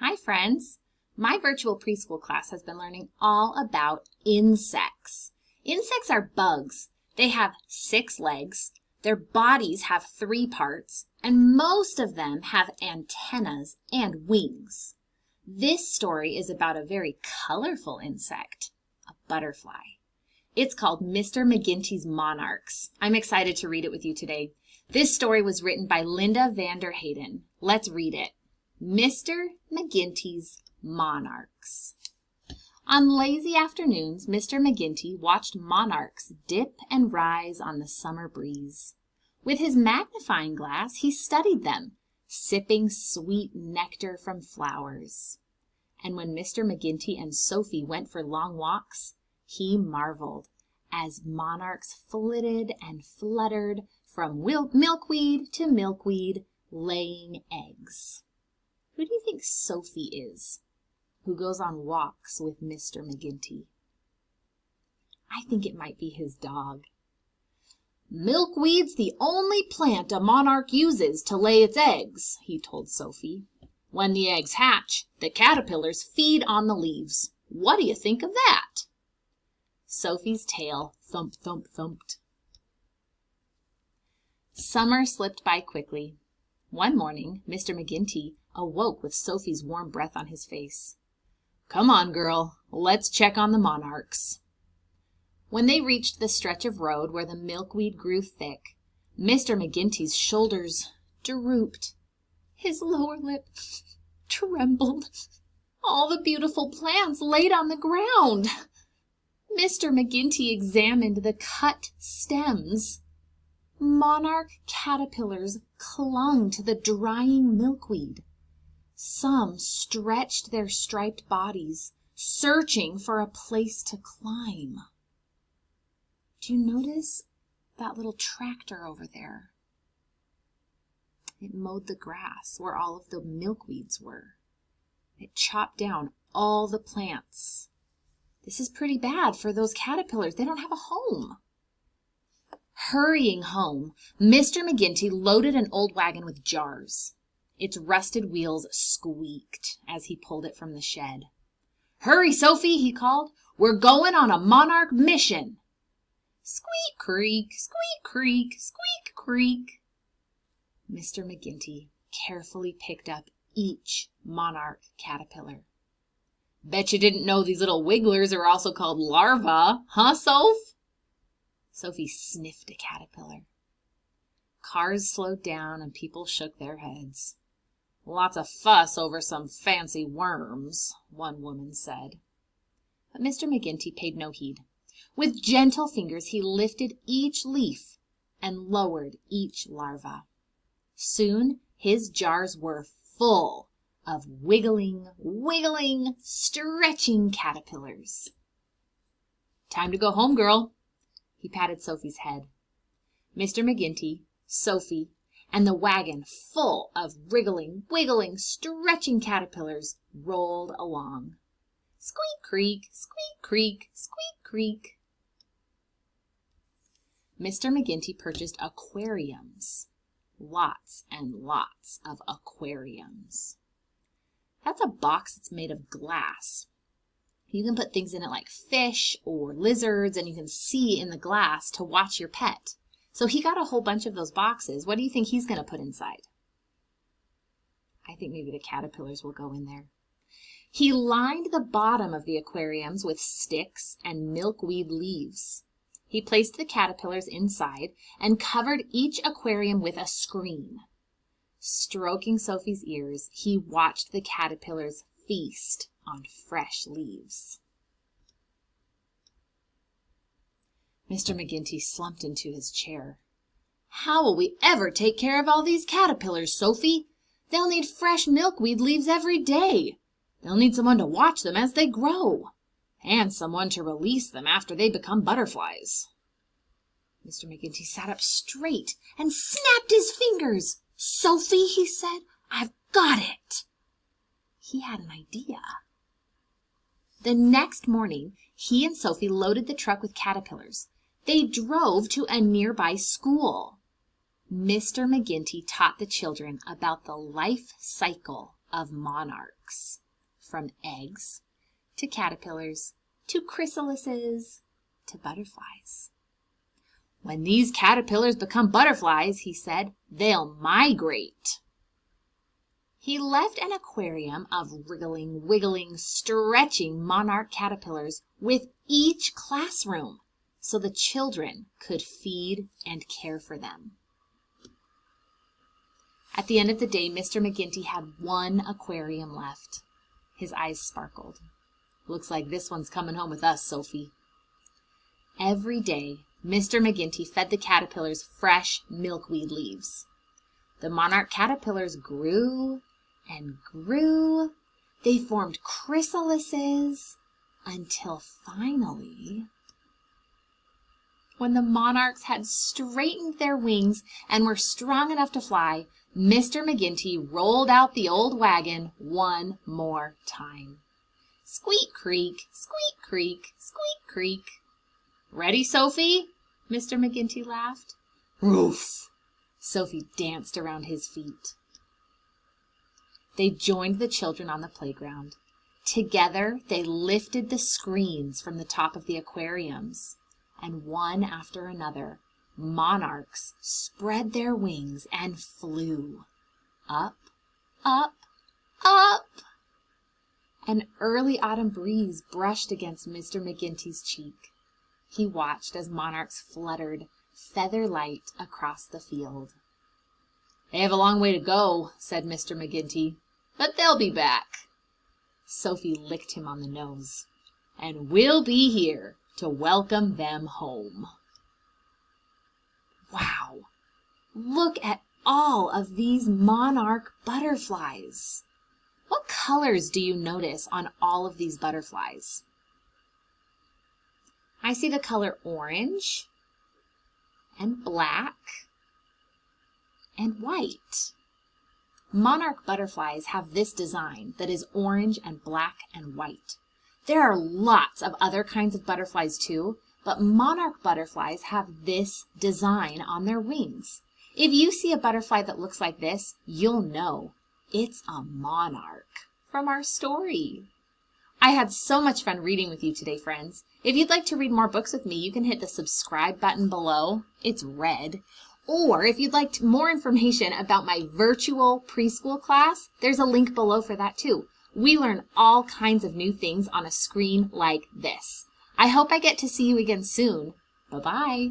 Hi friends! My virtual preschool class has been learning all about insects. Insects are bugs. They have 6 legs, their bodies have 3 parts, and most of them have antennas and wings. This story is about a very colorful insect, a butterfly. It's called Mr. McGinty's Monarchs. I'm excited to read it with you today. This story was written by Diane Vander Heyden. Let's read it. Mr. McGinty's Monarchs. On lazy afternoons, Mr. McGinty watched monarchs dip and rise on the summer breeze. With his magnifying glass, he studied them, sipping sweet nectar from flowers. And when Mr. McGinty and Sophie went for long walks, he marveled as monarchs flitted and fluttered from milkweed to milkweed, laying eggs. Who do you think Sophie is, who goes on walks with Mr. McGinty? I think it might be his dog. "Milkweed's the only plant a monarch uses to lay its eggs," he told Sophie. "When the eggs hatch, the caterpillars feed on the leaves. What do you think of that?" Sophie's tail thump, thump, thumped. Summer slipped by quickly. One morning, Mr. McGinty awoke with Sophie's warm breath on his face. "Come on, girl, let's check on the monarchs." When they reached the stretch of road where the milkweed grew thick, Mr. McGinty's shoulders drooped. His lower lip trembled. All the beautiful plants laid on the ground. Mr. McGinty examined the cut stems. Monarch caterpillars clung to the drying milkweed. Some stretched their striped bodies, searching for a place to climb. Do you notice that little tractor over there? It mowed the grass where all of the milkweeds were. It chopped down all the plants. This is pretty bad for those caterpillars. They don't have a home. Hurrying home, Mr. McGinty loaded an old wagon with jars. Its rusted wheels squeaked as he pulled it from the shed. "Hurry, Sophie," he called. "We're going on a monarch mission." Squeak, creak, squeak, creak, squeak, creak. Mr. McGinty carefully picked up each monarch caterpillar. "Bet you didn't know these little wigglers are also called larvae, huh, Soph?" Sophie sniffed a caterpillar. Cars slowed down and people shook their heads. "Lots of fuss over some fancy worms," one woman said. But Mr. McGinty paid no heed. With gentle fingers he lifted each leaf and lowered each larva. Soon his jars were full of wiggling, stretching caterpillars. "Time to go home, girl." He patted Sophie's head. Mr. McGinty, Sophie, and the wagon full of wriggling, stretching caterpillars rolled along. Squeak, creak, squeak, creak, squeak, creak. Mr. McGinty purchased aquariums. Lots and lots of aquariums. That's a box that's made of glass. You can put things in it like fish or lizards, and you can see in the glass to watch your pet. So he got a whole bunch of those boxes. What do you think he's going to put inside? I think maybe the caterpillars will go in there. He lined the bottom of the aquariums with sticks and milkweed leaves. He placed the caterpillars inside and covered each aquarium with a screen. Stroking Sophie's ears, he watched the caterpillars feast on fresh leaves. Mr. McGinty slumped into his chair. "How will we ever take care of all these caterpillars, Sophie? They'll need fresh milkweed leaves every day. They'll need someone to watch them as they grow, and someone to release them after they become butterflies." Mr. McGinty sat up straight and snapped his fingers. "Sophie," he said, "I've got it." He had an idea. The next morning, he and Sophie loaded the truck with caterpillars. They drove to a nearby school. Mr. McGinty taught the children about the life cycle of monarchs, from eggs to caterpillars to chrysalises to butterflies. When these caterpillars become butterflies, he said, they'll migrate. He left an aquarium of wriggling, wiggling, stretching monarch caterpillars with each classroom so the children could feed and care for them. At the end of the day, Mr. McGinty had one aquarium left. His eyes sparkled. Looks like this one's coming home with us, Sophie. Every day, Mr. McGinty fed the caterpillars fresh milkweed leaves. The monarch caterpillars grew and grew. They formed chrysalises until finally, when the monarchs had straightened their wings and were strong enough to fly, Mr. McGinty rolled out the old wagon one more time. Squeak, creak, squeak, creak, squeak, creak. Ready, Sophie? Mr. McGinty laughed. Roof! Sophie danced around his feet. They joined the children on the playground. Together, they lifted the screens from the top of the aquariums, and one after another, monarchs spread their wings and flew. Up, up, up. An early autumn breeze brushed against Mr. McGinty's cheek. He watched as monarchs fluttered, feather light, across the field. They have a long way to go, said Mr. McGinty, but they'll be back. Sophie licked him on the nose. And we'll be here to welcome them home. Wow! Look at all of these monarch butterflies. What colors do you notice on all of these butterflies? I see the color orange and black and white. Monarch butterflies have this design that is orange and black and white. There are lots of other kinds of butterflies too, but monarch butterflies have this design on their wings. If you see a butterfly that looks like this, you'll know it's a monarch from our story. I had so much fun reading with you today, friends. If you'd like to read more books with me, you can hit the subscribe button below. It's red. Or if you'd like more information about my virtual preschool class, there's a link below for that too. We learn all kinds of new things on a screen like this. I hope I get to see you again soon. Bye-bye.